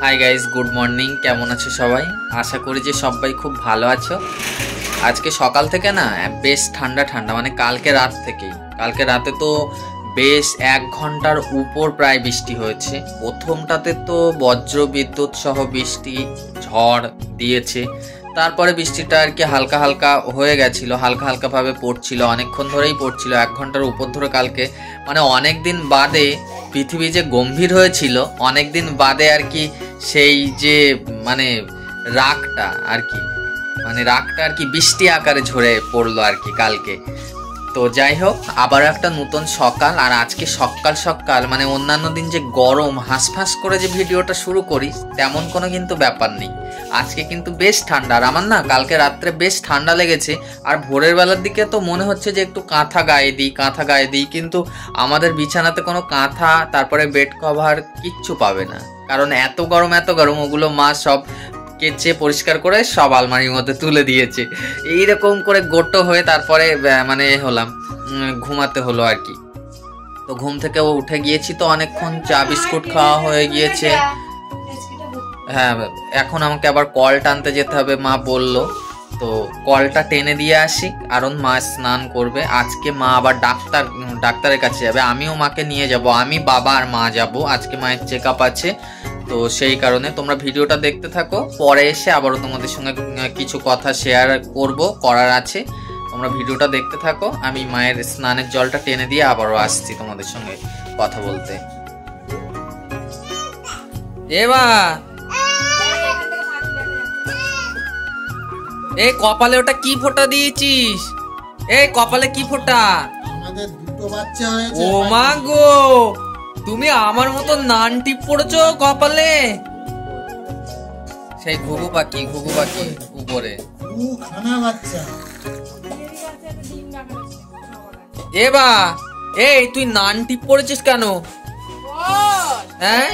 Hi guys, good morning. কেমন আছো সবাই? আশা করি যে সবাই খুব ভালো আছো। আজকে সকাল থেকে না বেশ ঠান্ডা ঠান্ডা, মানে কালকে রাত থেকেই। কালকে রাতে তো বেশ 1 ঘন্টার উপর প্রায় বৃষ্টি হয়েছে। প্রথমটাতে তো বজ্র বিদ্যুৎ সহ বৃষ্টি, ঝড় দিয়েছে। তারপরে বৃষ্টিটা আর কি হালকা হালকা হয়ে গেছিলো, হালকা হালকাভাবে পড়ছিল, অনেকক্ষণ ধরেই পড়ছিল, 1 ঘন্টার উপর ধরে। কালকে মানে অনেক দিন বাদে পৃথিবী যে গম্ভীর হয়েছিল, অনেক দিন বাদে আর কি সেই যে মানে রাগটা আর কি, মানে রাগটা আর কি বৃষ্টি আকারে ঝরে পড়লো আর কি কালকে। তো যাই হোক, আবার একটা নতুন সকাল। আর আজকে সকাল সকাল মানে অন্যান্য দিন যে গরম হাঁসফাঁস করে যে ভিডিওটা শুরু করি তেমন কোনো কিন্তু ব্যাপার নেই। আজকে কিন্তু বেশ ঠান্ডা। আর আমার না কালকে রাত্রে বেশ ঠান্ডা লেগেছে। আর ভোরের বেলার দিকে তো মনে হচ্ছে যে একটু কাঁথা গায়ে দিই, কিন্তু আমাদের বিছানাতে কোনো কাঁথা, তারপরে বেড কভার কিচ্ছু পাবে না। কারণ এত গরম ওগুলো মা সব কেচে পরিষ্কার করে সব আলমারির মধ্যে তুলে দিয়েছে। এইরকম করে গোটো হয়ে তারপরে মানে হলাম, ঘুমাতে হলো আর কি। তো ঘুম থেকে উঠে গিয়েছি, তো অনেকক্ষণ চা বিস্কুট খাওয়া হয়ে গিয়েছে। হ্যাঁ, এখন আমাকে আবার কল টানতে যেতে হবে, মা বলল। তো কলটা টেনে দিয়ে আসি, কারণ মা স্নান করবে। আজকে মা আবার ডাক্তারের কাছে যাবে, আমিও মাকে নিয়ে যাব। আমি, বাবা আর মা যাব। আজকে মায়ের চেক আপ আছে, তো সেই কারণে তোমরা ভিডিওটা দেখতে থাকো। পরে এসে আবারও তোমাদের সঙ্গে কিছু কথা শেয়ার করার আছে। তোমরা ভিডিওটা দেখতে থাকো। আমি মায়ের স্নানের জলটা টেনে দিয়ে আবারও আসছি তোমাদের সঙ্গে কথা বলতে। এই কপালে ওটা কি ফোঁটা দিয়েছিস? এই কপালে কি ফোঁটা? আমাদের দুটো বাচ্চা হয়েছে। ও মা গো, তুমি আমার মতো নান টিপ পড়েছো কপালে। সেই ঘুঘু পাখি উপরে খানা বাচ্চা। এই তুই নান টিপ পড়েছিস কেন? হ্যাঁ,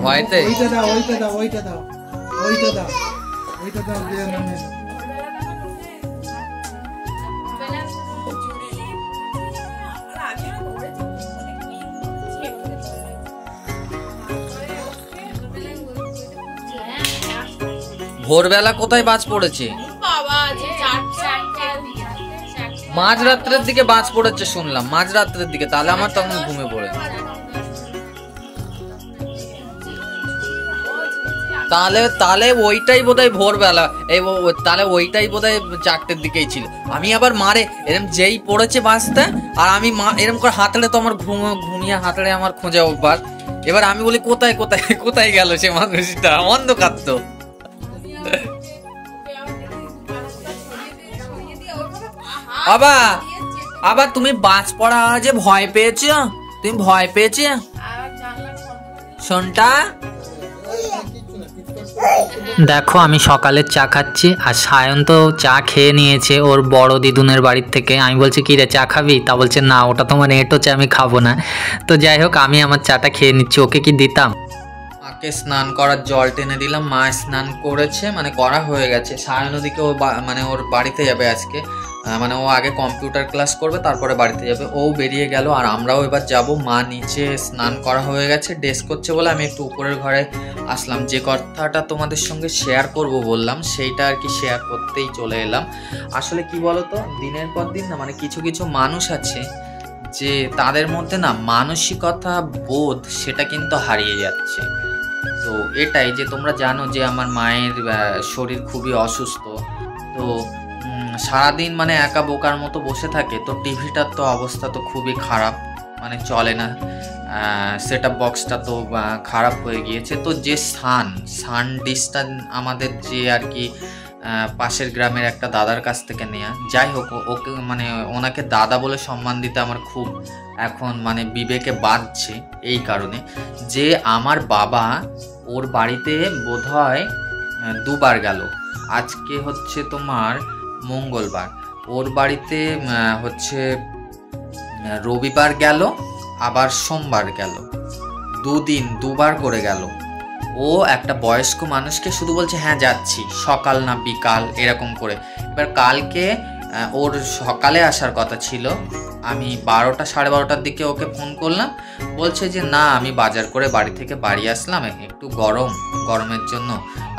ভয়তে ওইটা দাও। ভোরবেলা কোথায় বাজ পড়েছে? মাঝরাত্রের দিকে বাজ পড়েছে শুনলাম, মাঝরাত্রের দিকে। তাহলে আমার তখন ঘুমে পড়ে, তাহলে ওইটাই বোধহয় ভোরবেলা। তাহলে ওইটাই বোধহয় 4টের দিকেই ছিল। আমি আবার মারে এরম যেই পড়েছে বাজতে, আর আমি এরম করে হাতড়ে, তো আমার ঘুমিয়ে হাতড়ে আমার খোঁজা অভ্যাস। এবার আমি বলি কোথায় গেল সে মানুষটা, অন্ধকার তো। আবার তুমি বাজ পড়া যে ভয় পেয়েছ? তুমি ভয় পেয়েছ শোনটা? দেখো, আমি সকালের চা খাচ্ছি, আর সায়ন তো চা খেয়ে নিয়েছে ওর বড় দিদুনের বাড়ির থেকে। আমি বলছি কি রে, চা খাবি? তা বলছে না, ওটা তোমার এঁটো চা, আমি খাবো না। তো যাই হোক, আমি আমার চাটা খেয়ে নিচ্ছি। ওকে কি দিতাম? মাকে স্নান করার জল টেনে দিলাম। মা স্নান করেছে, মানে করা হয়ে গেছে। সায়ন ওদিকে মানে ওর বাড়িতে যাবে আজকে। মানে ও আগে কম্পিউটার ক্লাস করবে, তারপরে বাড়িতে যাবে। ও বেরিয়ে গেল, আর আমরাও এবার যাব। মা নিচে স্নান করা হয়ে গেছে, ড্রেস করছে বলে আমি একটু উপরের ঘরে আসলাম। যে কথাটা তোমাদের সঙ্গে শেয়ার করব বললাম, সেইটা আর কি শেয়ার করতেই চলে এলাম। আসলে কি বলতো, দিনের পর দিন না মানে কিছু মানুষ আছে যে তাদের মধ্যে না মানসিকতা বোধ সেটা কিন্তু হারিয়ে যাচ্ছে। তো এটাই যে তোমরা জানো যে আমার মায়ের শরীর খুবই অসুস্থ। তো সারাদিন মানে একা বোকার মতো বসে থাকে। তো টিভিটার তো অবস্থা তো খুবই খারাপ, মানে চলে না। সেট আপ বক্সটা তো খারাপ হয়ে গিয়েছে। তো যে সান ডিশটা আমাদের যে আর কি পাশের গ্রামের একটা দাদার কাছ থেকে নেয়া, যাই হোক ওকে মানে ওনাকে দাদা বলে সম্মান দিতে আমার খুব এখন মানে বিবেকে বাজছে। এই কারণে যে আমার বাবা ওর বাড়িতে বোধহয় 2বার গেল। আজকে হচ্ছে তোমার মঙ্গলবার, ওর বাড়িতে হচ্ছে রবিবার গেল, আবার সোমবার গেল। 2 দিন 2বার করে গেল। ও একটা বয়স্ক মানুষকে শুধু বলছে হ্যাঁ যাচ্ছি, সকাল না বিকাল এরকম করে। এবার কালকে ওর সকালে আসার কথা ছিল, আমি 12টা 12:30টার দিকে ওকে ফোন করলাম, বলছে যে না আমি বাজার করে বাড়ি থেকে বাড়ি আসলাম, একটু গরমের জন্য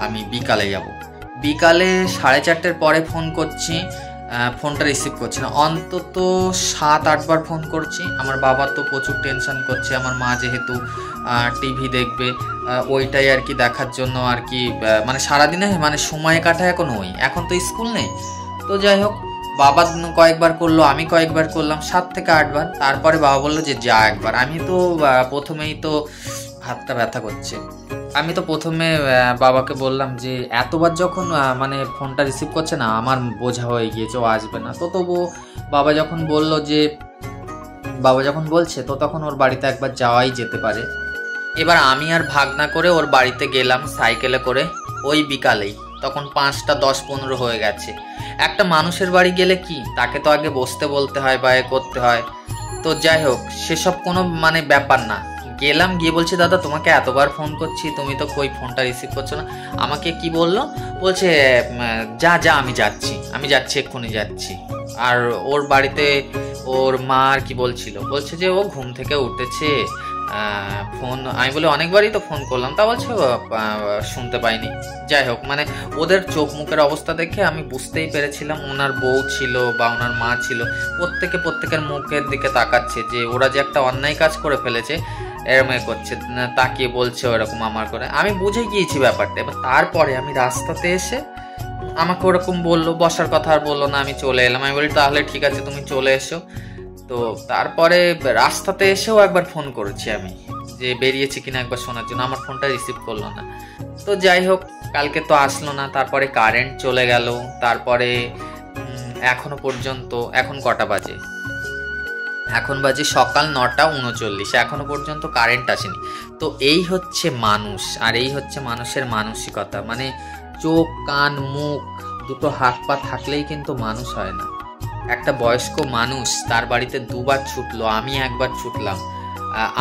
আমি বিকালে যাব। বিকালে 4:30টার পরে ফোন করছি, ফোনটা রিসিভ করছে না। অন্তত 7-8 বার ফোন করছি। আমার বাবা তো প্রচুর টেনশন করছে, আমার মা যেহেতু টিভি দেখবে ওইটাই আর কি দেখার জন্য আর কি মানে সারাদিনে মানে সময় কাটায় এখন তো স্কুল নেই। তো যাই হোক, বাবা কয়েকবার করলো, আমি কয়েকবার করলাম, 7 থেকে 8 বার। তারপরে বাবা বললো যে যা একবার। আমি তো প্রথমেই তো হাতটা ব্যথা করছে। আমি তো প্রথমে বাবাকে বললাম যে এতবার যখন মানে ফোনটা রিসিভ করছে না, আমার বোঝা হয়ে গিয়েছে ও আসবে না। তো তবুও বাবা যখন বলছে তো তখন ওর বাড়িতে একবার যাওয়াই যেতে পারে। এবার আমি আর ভাগনা করে ওর বাড়িতে গেলাম সাইকেলে করে, ওই বিকালেই। তখন 5টা 10-15 হয়ে গেছে। একটা মানুষের বাড়ি গেলে কি তাকে তো আগে বসতে বলতে হয় বা এ করতে হয়। তো যাই হোক, সেসব কোনো মানে ব্যাপার না। গেলাম, গিয়ে বলছি দাদা তোমাকে এতবার ফোন করছি, তুমি তো কই ফোনটা রিসিভ করছো না। আমাকে কি বলছে যা আমি যাচ্ছি এক্ষুনি যাচ্ছি। আর ওর বাড়িতে ওর মা আর কি বলছে যে ও ঘুম থেকে উঠেছে, ফোন। আমি বলে অনেকবারই তো ফোন করলাম, তা বলছে শুনতে পাইনি। যাই হোক, মানে ওদের চোখ মুখের অবস্থা দেখে আমি বুঝতেই পেরেছিলাম ওনার বউ ছিল বা ওনার মা ছিল, প্রত্যেকের মুখের দিকে তাকাচ্ছে যে ওরা যে একটা অন্যায় কাজ করে ফেলেছে এরকম করছে, তাকিয়ে বলছে ওরকম আমার করে। আমি বুঝে গিয়েছি ব্যাপারটা। এবার তারপরে আমি রাস্তাতে এসে আমাকে ওরকম বললো, বসার কথা আর বললো না, আমি চলে এলাম। আমি বলি তাহলে ঠিক আছে তুমি চলে এসো। তো তারপরে রাস্তাতে এসেও একবার ফোন করেছি আমি যে বেরিয়েছি কিনা একবার শোনার জন্য, আমার ফোনটা রিসিভ করলো না। তো যাই হোক, কালকে তো আসলো না, তারপরে কারেন্ট চলে গেল। তারপরে এখনো পর্যন্ত, এখন কটা বাজে, এখন বাজে সকাল 9টা 39, এখনো পর্যন্ত কারেন্ট আসেনি। তো এই হচ্ছে মানুষ, আর এই হচ্ছে মানুষের মানসিকতা। মানে চোখ কান মুখ দুটো হাত পা থাকলেই কিন্তু মানুষ হয় না। একটা বয়স্ক মানুষ, তার বাড়িতে 2বার ছুটলো, আমি একবার ছুটলাম।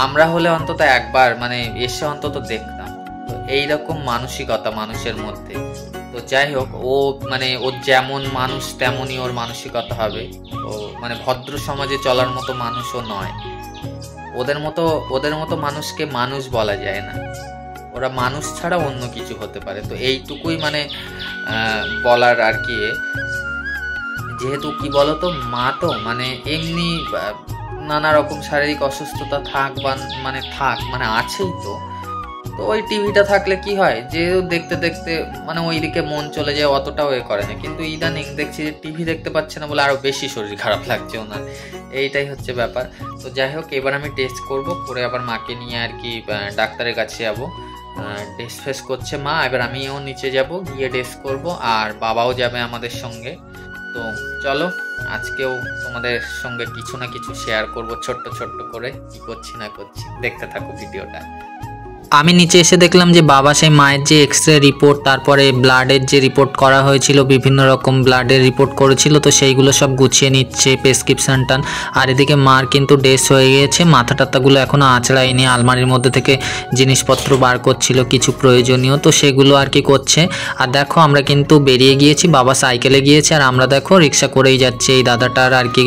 আমরা হলে অন্তত একবার মানে এসে অন্তত দেখতাম। তো এইরকম মানসিকতা মানুষের মধ্যে। তো যাই হোক, ও মানে ওর যেমন মানুষ তেমনই ওর মানসিকতা হবে। ও মানে ভদ্র সমাজে চলার মতো মানুষও নয়। ওদের মতো মানুষকে মানুষ বলা যায় না। ওরা মানুষ ছাড়া অন্য কিছু হতে পারে। তো এইটুকুই মানে বলার আর কি। যেহেতু কি বলতো, মা তো মানে এমনি নানা রকম শারীরিক অসুস্থতা থাক মানে আছেই। তো ওই টিভিটা থাকলে কি হয় যে দেখতে দেখতে মানে ওইদিকে মন চলে যায়, অতটাও এ করে না। কিন্তু ইদানিং দেখছি যে টিভি দেখতে পাচ্ছে না বলে আরো বেশি শরীর খারাপ লাগছে ওনার। এইটাই হচ্ছে ব্যাপার। তো যাই হোক, এবার আমি টেস্ট করব, করে আবার মাকে নিয়ে আর কি ডাক্তারের কাছে যাবো। টেস্ট ফেস করছে মা, এবার আমিও নিচে যাব, গিয়ে টেস্ট করব, আর বাবাও যাবে আমাদের সঙ্গে। তো চলো, আজকেও তোমাদের সঙ্গে কিছু না কিছু শেয়ার করব ছোট্ট করে, কি করছি না করছি। দেখতে থাকো ভিডিওটা। আমি নিচে এসে দেখলাম যে বাবা সেই মায়ের যে এক্সরে রিপোর্ট, তারপরে ব্লাডের যে রিপোর্ট করা হয়েছিল, বিভিন্ন রকম ব্লাডের রিপোর্ট করেছিল, তো সেইগুলো সব গুছিয়ে নিচ্ছে, প্রেসক্রিপশন টান। আর এদিকে মার কিন্তু ডেস হয়ে গিয়েছে, মাথা টাথাগুলো এখনও আঁচড়ায়নি, আলমারির মধ্যে থেকে জিনিসপত্র বার করছিল কিছু প্রয়োজনীয়, তো সেগুলো আর কি করছে। আর দেখো আমরা কিন্তু বেরিয়ে গিয়েছি, বাবা সাইকেলে গিয়েছে আর আমরা দেখো রিক্সা করেই যাচ্ছে, এই দাদাটার আর কি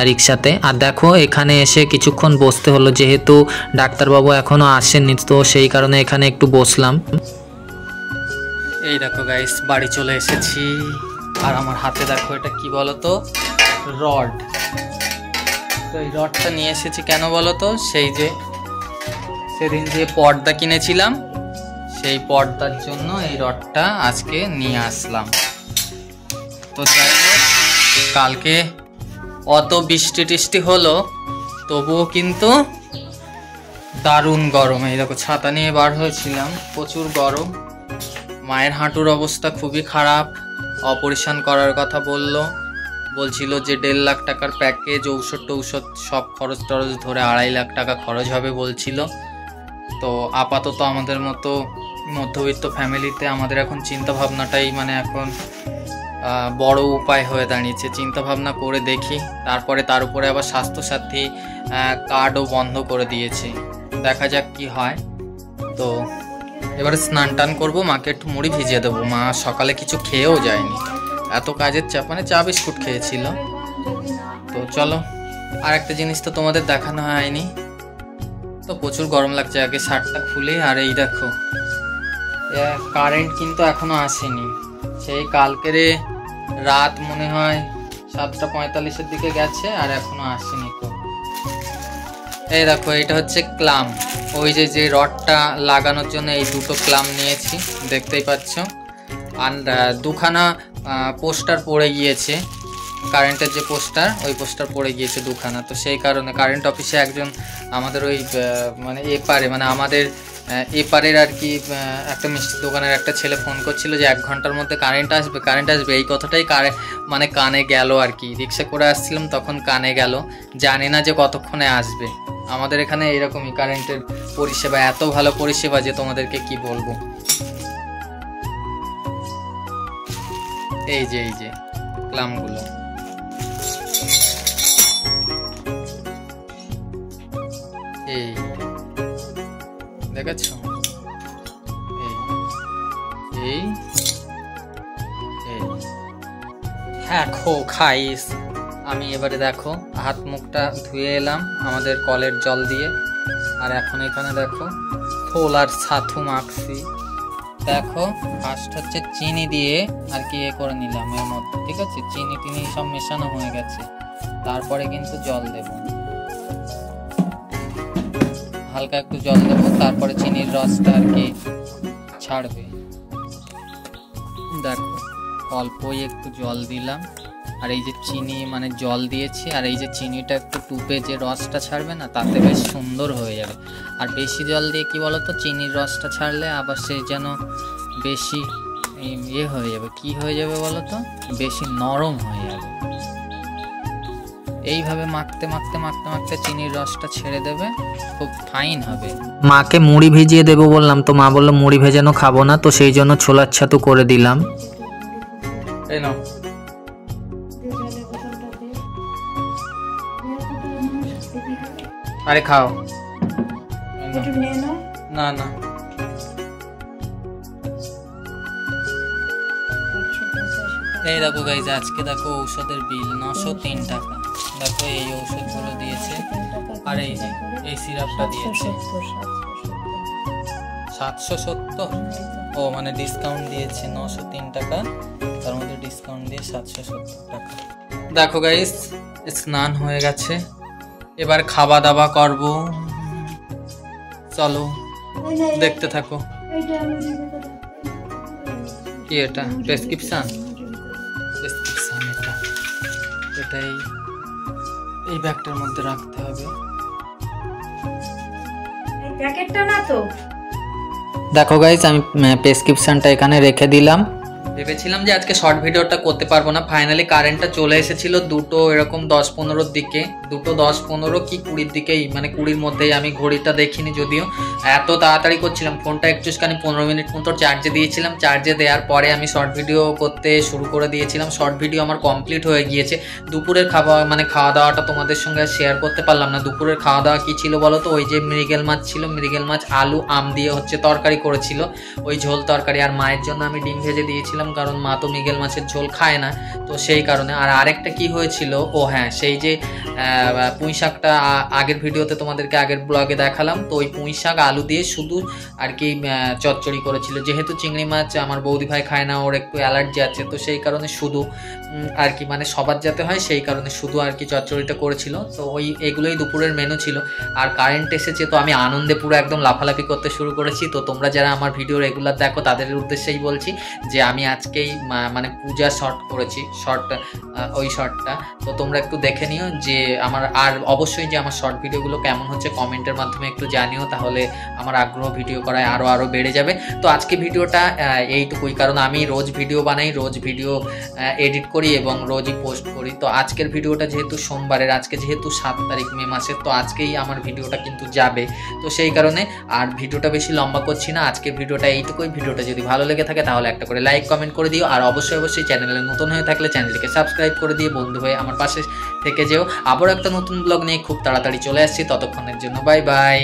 রিক্সাতে। আর দেখো এখানে এসে কিছুক্ষণ বসতে হলো, যেহেতু ডাক্তারবাবু এখনও আসেননি, তো সেই কারণে এখানে একটু বসলাম। এই দেখো গাইস, বাড়ি চলে এসেছি। আর আমার হাতে দেখো এটা কি বলতো, রড। তো এই রডটা নিয়ে এসেছি কেন বলতো, সেই যে সেদিন যে পর্দা কিনেছিলাম সেই পর্দার জন্য এই রডটা আজকে নিয়ে আসলাম। তো যাই হোক, কালকে অত বৃষ্টি টিষ্টি হলো, তবুও কিন্তু দারুণ গরম। এই দেখো ছাতা নিয়ে বার হয়েছিলাম, প্রচুর গরম। মায়ের হাঁটুর অবস্থা খুবই খারাপ, অপারেশন করার কথা বলছিল যে 1.5 লাখ টাকার প্যাকেজ, ঔষধ সব খরচ টরচ ধরে 2.5 লাখ টাকা খরচ হবে বলছিল। তো আপাতত আমাদের মতো মধ্যবিত্ত ফ্যামিলিতে আমাদের এখন চিন্তা ভাবনাটাই মানে এখন বড় উপায় হয়ে দাঁড়িয়েছে। চিন্তা ভাবনা করে দেখি, তারপরে তার উপরে আবার স্বাস্থ্যসাথী কার্ডও বন্ধ করে দিয়েছে, দেখা যাক কি হয়। তো এবারে স্নান টান করবো, মাকে একটু মুড়ি ভিজিয়ে দেবো। মা সকালে কিছু খেয়েও যায়নি, এত কাজের চাপ, মানে চা বিস্কুট খেয়েছিল। তো চলো, আর একটা জিনিস তো তোমাদের দেখানো হয়নি, তো প্রচুর গরম লাগছে। আগে শার্টটা খুলে, আর এই দেখো কারেন্ট কিন্তু এখনো আসেনি, সেই কালকেরে রাত মনে হয় 7:45-এর দিকে গেছে, আর এখনো আসেনি। তো এই দেখো, এটা হচ্ছে ক্লাম, ওই যে রডটা লাগানোর জন্য এই দুটো ক্লাম নিয়েছি, দেখতেই পাচ্ছ। আর দুখানা পোস্টার পড়ে গিয়েছে, কারেন্টের যে পোস্টার, ওই পোস্টার পড়ে গিয়েছে দুখানা। তো সেই কারণে কারেন্ট অফিসে একজন আমাদের ওই মানে এপারে, মানে আমাদের এপারের আর কি একটা মিষ্টি দোকানের একটা ছেলে ফোন করছিল যে 1 ঘন্টার মধ্যে কারেন্ট আসবে। এই কথাটাই মানে কানে গেল আর কি। রিক্সা করে আসছিলাম তখন কানে গেল, জানি না যে কতক্ষণে আসবে। আমাদের এখানে এরকমই কারেন্টের পরিষেবা, এত ভালো পরিষেবা যে তোমাদেরকে কি বলবো। এই যে ক্লামগুলো, এই দেখেছো, এই দেখো খাইস। আমি এবারে দেখো হাত মুখটা ধুয়ে এলাম আমাদের কলের জল দিয়ে, আর এখন এখানে দেখো থোল আর ছাতু মাখছি। দেখো ফার্স্ট হচ্ছে চিনি দিয়ে আর কি করে নিলাম এর মধ্যে, ঠিক আছে, চিনি টিনি সব মেশানো হয়ে গেছে। তারপরে কিন্তু জল দেব, হালকা একটু জল দেবো, তারপরে চিনির রসটা আর কি ছাড়বে। দেখো অল্পই একটু জল দিলাম, আর এই যে চিনি মানে জল দিয়েছি, আর এই যে চিনিটা একটু টুপে যে রসটা ছাড়বে না, তাতে বেশ সুন্দর হয়ে যাবে। আর বেশি জল দিয়ে কি বলতো, চিনির রসটা ছাড়লে আবার সে যেন বেশি হয়ে যাবে, কি হয়ে যাবে বলতো, বেশি নরম হয়ে যাবে। এইভাবে মাখতে চিনির রসটা ছেড়ে দেবে, খুব ফাইন হবে। মাকে মুড়ি ভিজিয়ে দেবো বললাম, তো মা বললো মুড়ি ভেজানো খাবো না, তো সেই জন্য ছোলার ছাতু করে দিলাম। এই নাও, আরে খাও না না। এই দেখো গাইজ, আজকে দেখো ঔষধের বিল 903 টাকা। দেখো এই ঔষধগুলো দিয়েছে, আর এই যে এই সিরাপটা দিয়েছে 770। ও মানে ডিসকাউন্ট দিয়েছে 903 টাকা, তার মধ্যে ডিসকাউন্ট দিয়ে 770 টাকা। দেখো গাইজ, স্নান হয়ে গেছে, এবার খাওয়া দাওয়া করবো। চলো দেখতে থাকো। কি এটা প্রেসক্রিপশন? এটাই এই ব্যাগটার মধ্যে রাখতে হবে। দেখো গাইস, আমি প্রেসক্রিপশনটা এখানে রেখে দিলাম। ভেবেছিলাম যে আজকে শর্ট ভিডিওটা করতে পারবো না, ফাইনালি কারেন্টটা চলে এসেছিল দুটো এরকম 10-15-র দিকে, দুটো 10-15 কি 20-র দিকেই, মানে 20-র মধ্যেই। আমি ঘড়িটা দেখিনি, যদিও এত তাড়াতাড়ি করছিলাম, ফোনটা একটুখানি 15 মিনিট মতো চার্জে দিয়েছিলাম। চার্জে দেওয়ার পরে আমি শর্ট ভিডিও করতে শুরু করে দিয়েছিলাম। শর্ট ভিডিও আমার কমপ্লিট হয়ে গিয়েছে। দুপুরের খাওয়া দাওয়াটা তোমাদের সঙ্গে শেয়ার করতে পারলাম না। দুপুরের খাওয়া দাওয়া কী ছিল বলো তো, ওই যে মৃগেল মাছ ছিল, মৃগেল মাছ আলু আম দিয়ে হচ্ছে তরকারি করেছিল, ওই ঝোল তরকারি। আর মায়ের জন্য আমি ডিম ভেজে দিয়েছিলাম, কারণ মা তো মৃগেল মাছের ঝোল খায় না, তো সেই কারণে। আর আরেকটা কি হয়েছিল, ও হ্যাঁ, সেই যে পুঁই শাকটা আগের ভিডিওতে তোমাদেরকে আগের ব্লগে দেখালাম, তো ওই পুঁই শাক আলু দিয়ে শুধু আর কি চচ্চড়ি করেছিল। যেহেতু চিংড়ি মাছ আমার বৌদি ভাই খায় না, ওর একটু অ্যালার্জি আছে, তো সেই কারণে শুধু আর কি মানে সবার যাতে হয় সেই কারণে শুধু আর কি চচ্চড়িটা করেছিল। তো এগুলোই দুপুরের মেনু ছিল। আর কারেন্ট এসেছে, তো আমি আনন্দে পুরো একদম লাফালাফি করতে শুরু করেছি। তো তোমরা যারা আমার ভিডিও রেগুলার দেখো তাদের উদ্দেশ্যেই বলছি যে আমি আজকেই মানে পূজা শর্ট করেছি, ওই শর্টটা। তো তোমরা একটু দেখে নিও যে আমার, আর অবশ্যই যে আমার শর্ট ভিডিওগুলো কেমন হচ্ছে কমেন্টের মাধ্যমে একটু জানিও, তাহলে আমার আগ্রহ ভিডিও করায় আরও বেড়ে যাবে। তো আজকে ভিডিওটা এইটুকুই, কারণ আমি রোজ ভিডিও বানাই, রোজ ভিডিও এডিট করি এবং রোজই পোস্ট করি। তো আজকের ভিডিওটা যেহেতু সোমবারের, আজকে যেহেতু 7 তারিখ মে মাসের, তো আজকেই আমার ভিডিওটা কিন্তু যাবে, তো সেই কারণে আর ভিডিওটা বেশি লম্বা করছি না। আজকের ভিডিওটা এইটুকুই। ভিডিওটা যদি ভালো লেগে থাকে তাহলে একটা করে লাইক কমেন্ট করে দিও, আর অবশ্যই চ্যানেলে নতুন হয়ে থাকলে চ্যানেলটিকে সাবস্ক্রাইব করে দিয়ে বন্ধু হয়ে আমার পাশে থেকে যেও। আবারও একটা নতুন ব্লগ নিয়ে খুব তাড়াতাড়ি চলে আসছি, ততক্ষণের জন্য বাই বাই।